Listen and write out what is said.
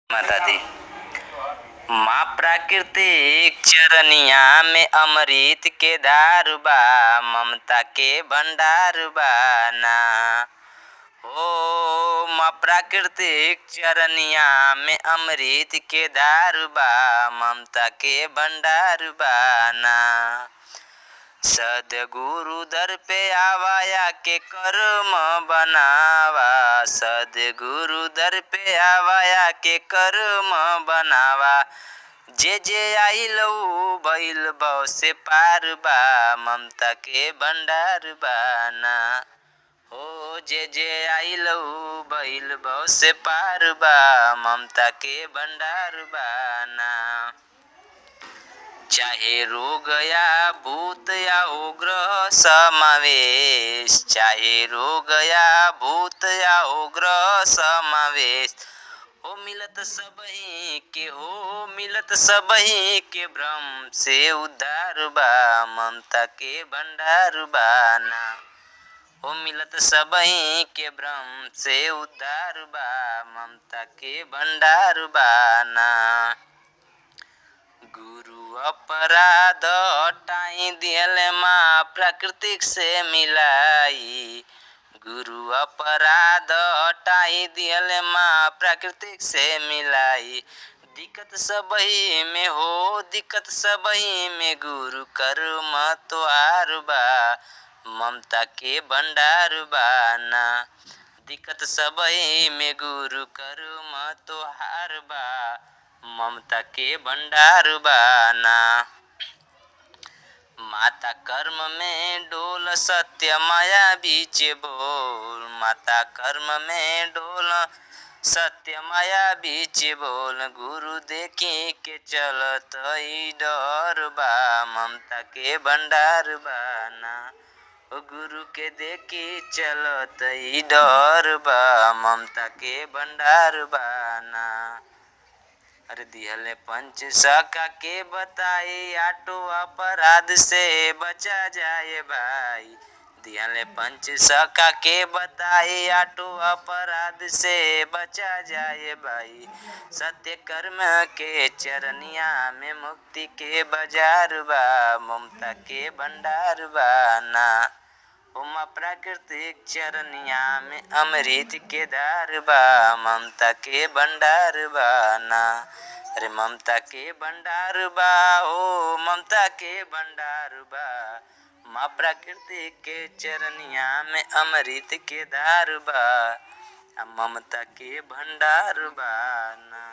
माता दी। माँ प्राकृतिक चरनिया में अमृत के धार बा, ममता के भंडार बा ना। ओ माँ प्राकृतिक चरनिया में अमृत के धार बा, ममता के भंडार बा ना। सदगुरु दर पे आवाया के कर्म बनावा, सदगुरु दर पे आवाया के कर्म बनावा। जे आइल उ भइल भव से पार बा, ममता के भंडार बा ना। हो जे आइल उ भइल भव से पार बा, ममता के भंडार बा ना। चाहे रोग या भूत या उग्र समावेश, चाहे रोग या भूत या उग्र समावेश। हो मिलत सबही के, हो मिलत सबही के भ्रम से उद्धार बा, ममता के भंडार बा ना। हो मिलत सबही के भ्रम से उद्धार बा, ममता के भंडार बा ना। गुरु अपराध हटाई दियल माँ प्राकृतिक से मिलाई, गुरु अपराध हटाई दियल माँ प्राकृतिक से मिलाई। दिक्कत सबही में हो, दिक्कत सबही में गुरु कर्म तोहार बा, ममता के भंडार बा ना। दिक्कत सबही में गुरु कर्म तोहार बा, ममता के भंडार बा ना। माता कर्म में डोल सत्य माया बीच बोल, माता कर्म में डोल सत्य माया बीच बोल। गुरु देखी के चलत ई डर बा, ममता के भंडार बा ना। गुरु के देखी चलत ई डर बा, ममता के भंडार बा ना। अरे दिहले पंच सखा के बताई, आटो अपराध से बचा जाए भाई। दिहले पंच सखा के बताई, आटो अपराध से बचा जाए भाई। सत्य कर्म के चरनिया में मुक्ति के बाजार बा, ममता के भंडार बा ना। उमा प्राकृतिक चरनिया में अमृत के धार बा, ममता के भंडार बा ना। अरे ममता के भंडार बा, ओ ममता के भंडार बा। माँ प्राकृतिक के चरनिया में अमृत के धार बा, ममता के भंडार बा ना।